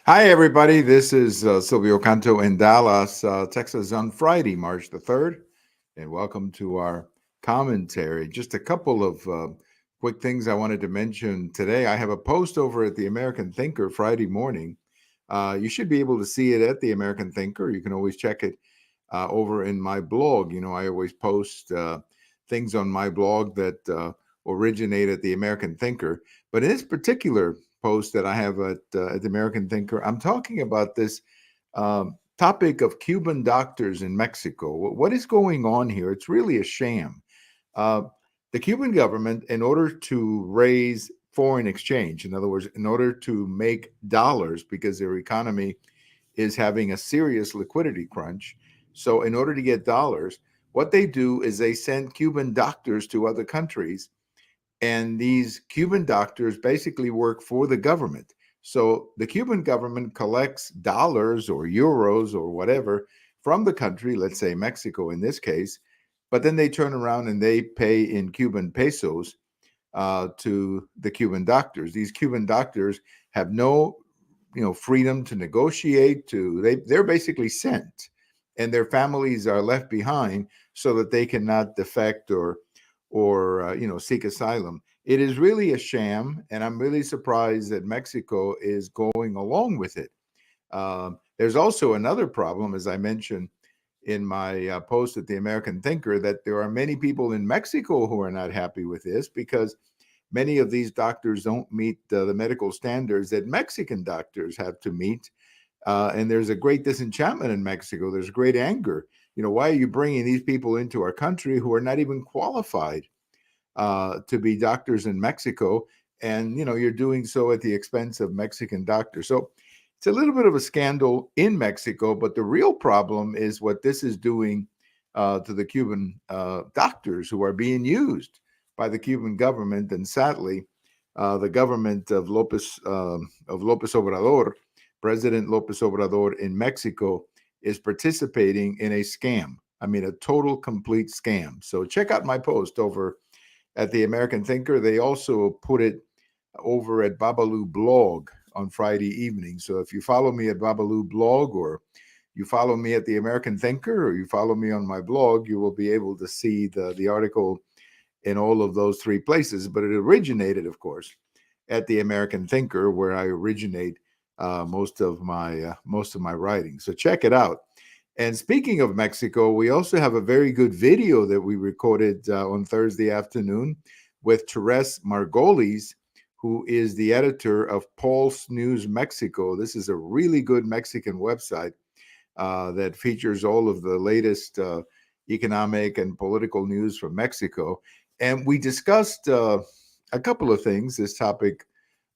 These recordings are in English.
Hi, everybody. This is Silvio Canto in Dallas, Texas on Friday, March the 3rd. And welcome to our commentary. Just a couple of quick things I wanted to mention today. I have a post over at the American Thinker Friday morning. You should be able to see it at the American Thinker. You can always check it over in my blog. You know, I always post things on my blog that originate at the American Thinker. But in this particular post that I have at the American Thinker, I'm talking about this topic of Cuban doctors in Mexico. What is going on here? It's really a sham. Uh, the Cuban government, in order to raise foreign exchange, in other words, in order to make dollars, because their economy is having a serious liquidity crunch. So, in order to get dollars, what they do is they send Cuban doctors to other countries, and these Cuban doctors basically work for the government. So, the Cuban government collects dollars or euros or whatever from the country, let's say Mexico in this case, but then they turn around and they pay in Cuban pesos to the Cuban doctors. These Cuban doctors have no freedom to negotiate. They're basically sent, and their families are left behind so that they cannot defect or seek asylum. It is really a sham, and I'm really surprised that Mexico is going along with it. There's also another problem, as I mentioned in my post at the American Thinker, that there are many people in Mexico who are not happy with this because many of these doctors don't meet the medical standards that Mexican doctors have to meet. And there's a great disenchantment in Mexico. There's great anger. Why are you bringing these people into our country who are not even qualified to be doctors in Mexico? And, you're doing so at the expense of Mexican doctors. So it's a little bit of a scandal in Mexico, but the real problem is what this is doing to the Cuban doctors who are being used by the Cuban government. And sadly, the government of Lopez Obrador, President Lopez Obrador in Mexico, is participating in a scam. I mean, a total, complete scam. So check out my post over at the American Thinker. They also put it over at Babalu Blog on Friday evening. So if you follow me at Babalu Blog, or you follow me at the American Thinker, or you follow me on my blog, you will be able to see the article in all of those three places. But it originated, of course, at the American Thinker, where I originate most of my writing. So check it out. And speaking of Mexico, we also have a very good video that we recorded on Thursday afternoon with Therese Margolis, who is the editor of Pulse News Mexico. This is a really good Mexican website that features all of the latest economic and political news from Mexico. And we discussed a couple of things, this topic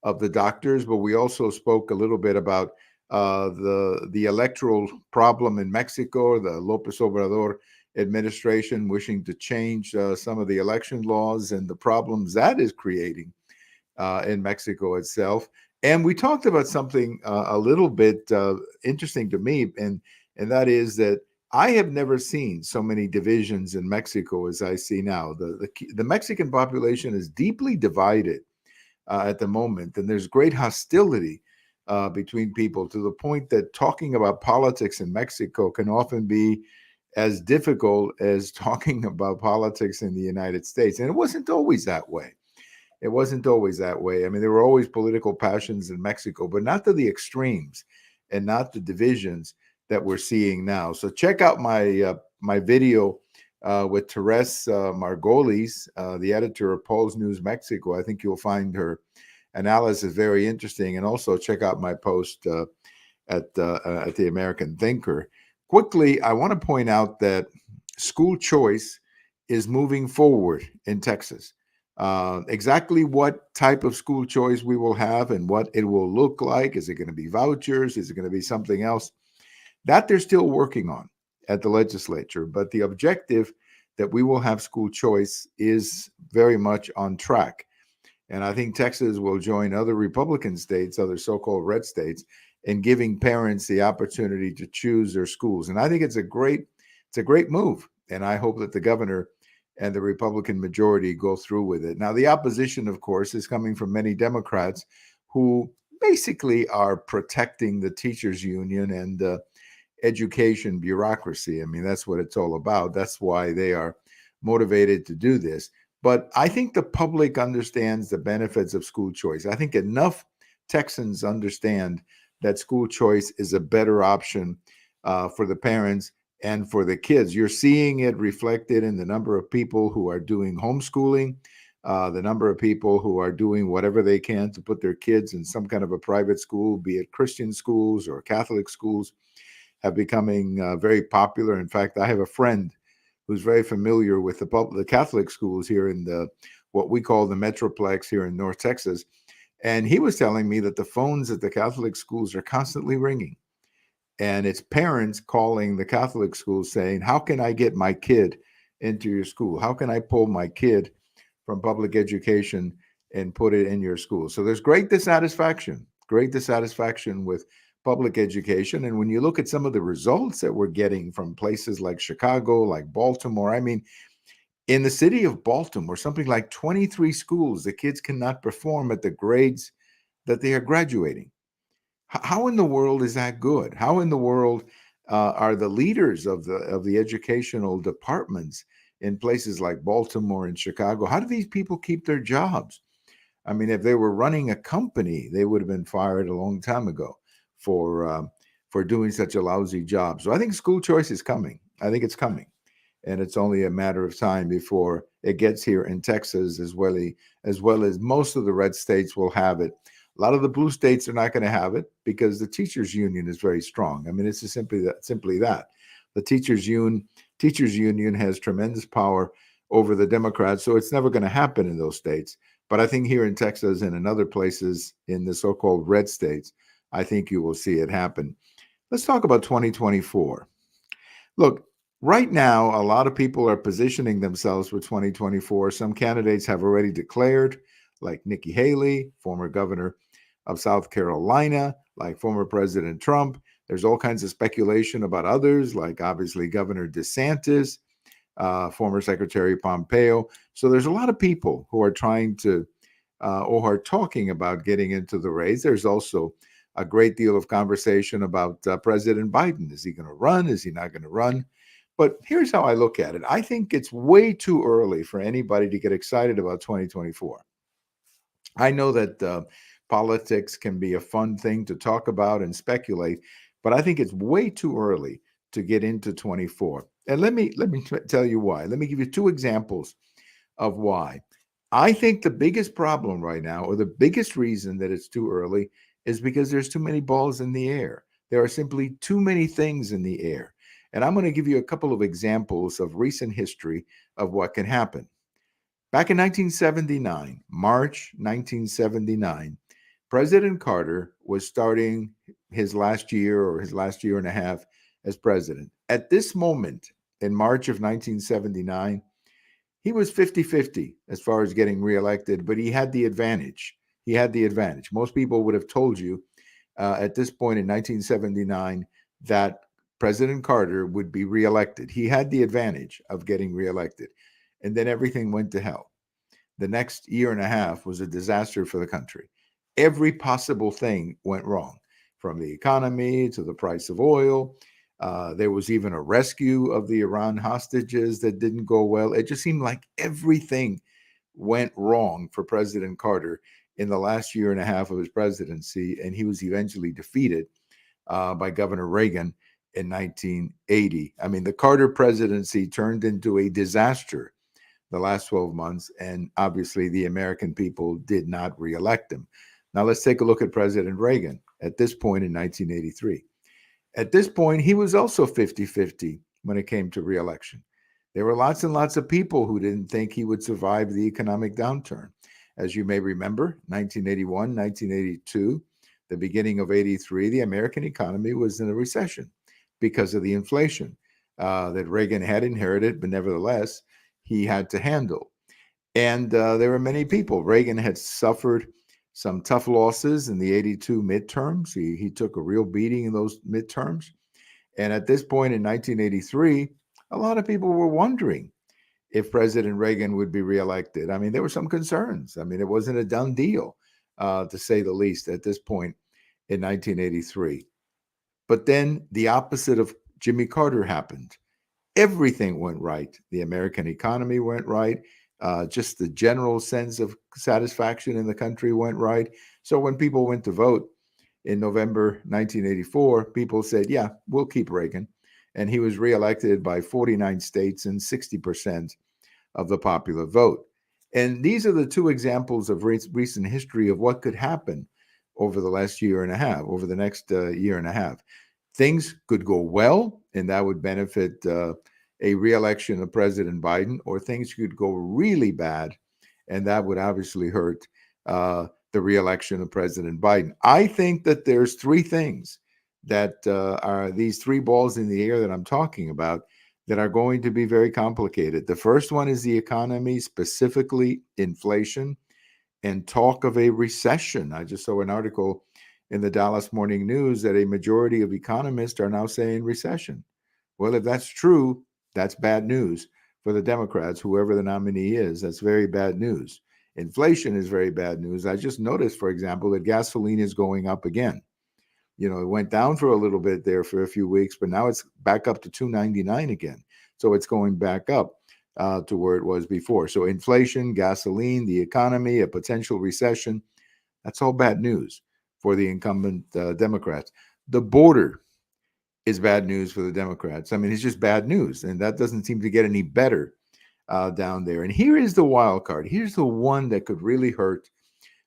of the doctors, but we also spoke a little bit about the electoral problem in Mexico, the Lopez Obrador administration wishing to change some of the election laws and the problems that is creating in Mexico itself. And we talked about something a little bit interesting to me, and that is that I have never seen so many divisions in Mexico as I see now. The Mexican population is deeply divided at the moment, and there's great hostility between people, to the point that talking about politics in Mexico can often be as difficult as talking about politics in the United States. And it wasn't always that way. It wasn't always that way. I mean, there were always political passions in Mexico, but not to the extremes and not the divisions that we're seeing now. So check out my video with Therese Margolis, the editor of Pulse News Mexico. I think you'll find her analysis very interesting. And also check out my post at the American Thinker. Quickly, I want to point out that school choice is moving forward in Texas. Exactly what type of school choice we will have and what it will look like. Is it going to be vouchers? Is it going to be something else? That they're still working on at the legislature. But the objective that we will have school choice is very much on track. And I think Texas will join other Republican states, other so-called red states, in giving parents the opportunity to choose their schools. And I think it's a great move. And I hope that the governor and the Republican majority go through with it. Now, the opposition, of course, is coming from many Democrats who basically are protecting the teachers union and education bureaucracy. I mean, that's what it's all about. That's why they are motivated to do this. But I think the public understands the benefits of school choice. I think enough Texans understand that school choice is a better option for the parents and for the kids. You're seeing it reflected in the number of people who are doing homeschooling, the number of people who are doing whatever they can to put their kids in some kind of a private school, be it Christian schools or Catholic schools, have becoming very popular. In fact, I have a friend who's very familiar with the Catholic schools here in the what we call the Metroplex here in North Texas, and he was telling me that the phones at the Catholic schools are constantly ringing, and it's parents calling the Catholic schools saying, "How can I get my kid into your school? How can I pull my kid from public education and put it in your school?" So there's great dissatisfaction with public education. And when you look at some of the results that we're getting from places like Chicago, like Baltimore, I mean, in the city of Baltimore, something like 23 schools, the kids cannot perform at the grades that they are graduating. How in the world is that good? How in the world are the leaders of the educational departments in places like Baltimore and Chicago? How do these people keep their jobs? I mean, if they were running a company, they would have been fired a long time ago for doing such a lousy job. So I think school choice is coming. I think it's coming, and it's only a matter of time before it gets here in Texas as well as most of the red states will have it. A lot of the blue states are not going to have it because the teachers union is very strong. I mean, it's just simply that. The teachers union has tremendous power over the Democrats, so it's never going to happen in those states. But I think here in Texas and in other places in the so-called red states, I think you will see it happen. Let's talk about 2024. Look, right now, a lot of people are positioning themselves for 2024. Some candidates have already declared, like Nikki Haley, former governor of South Carolina, like former President Trump. There's all kinds of speculation about others, like obviously Governor DeSantis, former Secretary Pompeo. So there's a lot of people who are trying to or are talking about getting into the race. There's also a great deal of conversation about President Biden. Is he going to run? Is he not going to run? But here's how I look at it. I think it's way too early for anybody to get excited about 2024. I know that politics can be a fun thing to talk about and speculate, but I think it's way too early to get into 24. And let me tell you why. Let me give you two examples of why. I think the biggest problem right now, or the biggest reason that it's too early, is because there's too many balls in the air. There are simply too many things in the air. And I'm going to give you a couple of examples of recent history of what can happen. Back in 1979, March 1979, President Carter was starting his last year or his last year and a half as president. At this moment, in March of 1979, he was 50-50 as far as getting reelected, but he had the advantage. He had the advantage. Most people would have told you at this point in 1979 that President Carter would be reelected. He had the advantage of getting reelected. And then everything went to hell. The next year and a half was a disaster for the country. Every possible thing went wrong, from the economy to the price of oil. There was even a rescue of the Iran hostages that didn't go well. It just seemed like everything went wrong for President Carter in the last year and a half of his presidency, and he was eventually defeated by Governor Reagan in 1980. I mean, the Carter presidency turned into a disaster the last 12 months, and obviously the American people did not reelect him. Now let's take a look at President Reagan at this point in 1983. At this point, he was also 50-50 when it came to reelection. There were lots and lots of people who didn't think he would survive the economic downturn. As you may remember, 1981, 1982, the beginning of 83, the American economy was in a recession because of the inflation that Reagan had inherited, but nevertheless, he had to handle. And there were many people. Reagan had suffered some tough losses in the 82 midterms. He took a real beating in those midterms. And at this point in 1983, a lot of people were wondering if President Reagan would be reelected. I mean, there were some concerns. I mean, it wasn't a done deal. to say the least, at this point in 1983. But then the opposite of Jimmy Carter happened. Everything went right. The American economy went right. Just the general sense of satisfaction in the country went right. So when people went to vote in November 1984, people said, yeah, we'll keep Reagan. And he was reelected by 49 states and 60% of the popular vote. And these are the two examples of recent history of what could happen over the last year and a half, over the next year and a half. Things could go well, and that would benefit a reelection of President Biden, or things could go really bad, and that would obviously hurt the reelection of President Biden. I think that there's three things that are these three balls in the air that I'm talking about that are going to be very complicated. The first one is the economy, specifically inflation, and talk of a recession. I just saw an article in the Dallas Morning News that a majority of economists are now saying recession. Well, if that's true, that's bad news for the Democrats, whoever the nominee is. That's very bad news. Inflation is very bad news. I just noticed, for example, that gasoline is going up again. You know, it went down for a little bit there for a few weeks, but now it's back up to $2.99 again. So it's going back up to where it was before. So inflation, gasoline, the economy, a potential recession, that's all bad news for the incumbent Democrats. The border is bad news for the Democrats. I mean, it's just bad news, and that doesn't seem to get any better down there. And here is the wild card. Here's the one that could really hurt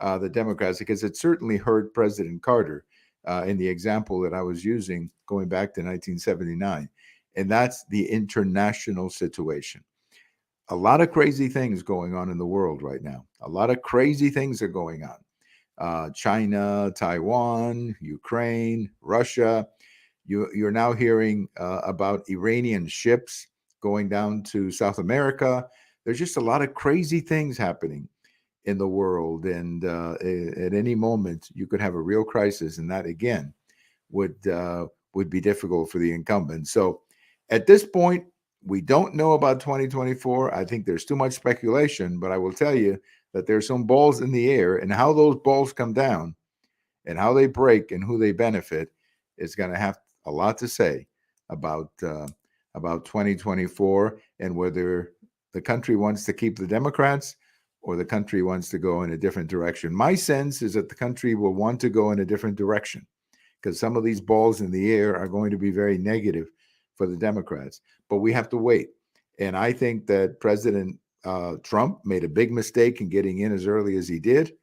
the Democrats, because it certainly hurt President Carter in the example that I was using going back to 1979. And that's the international situation. A lot of crazy things going on in the world right now. A lot of crazy things are going on. China, Taiwan, Ukraine, Russia. You're now hearing about Iranian ships going down to South America. There's just a lot of crazy things happening in the world, and at any moment you could have a real crisis, and that again would be difficult for the incumbent. So at this point, we don't know about 2024. I think there's too much speculation, but I will tell you that there's some balls in the air, and how those balls come down and how they break and who they benefit is going to have a lot to say about 2024, and whether the country wants to keep the Democrats or the country wants to go in a different direction. My sense is that the country will want to go in a different direction, because some of these balls in the air are going to be very negative for the Democrats. But we have to wait. And I think that President Trump made a big mistake in getting in as early as he did.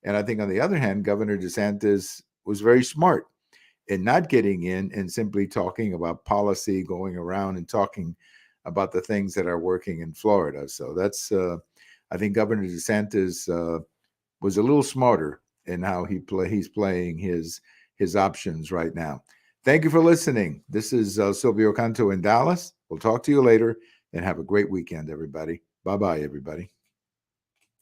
And I think, on the other hand, Governor DeSantis was very smart in not getting in and simply talking about policy, going around and talking about the things that are working in Florida. So that's, I think Governor DeSantis was a little smarter in how he's playing his options right now. Thank you for listening. This is Silvio Canto in Dallas. We'll talk to you later, and have a great weekend, everybody. Bye-bye, everybody.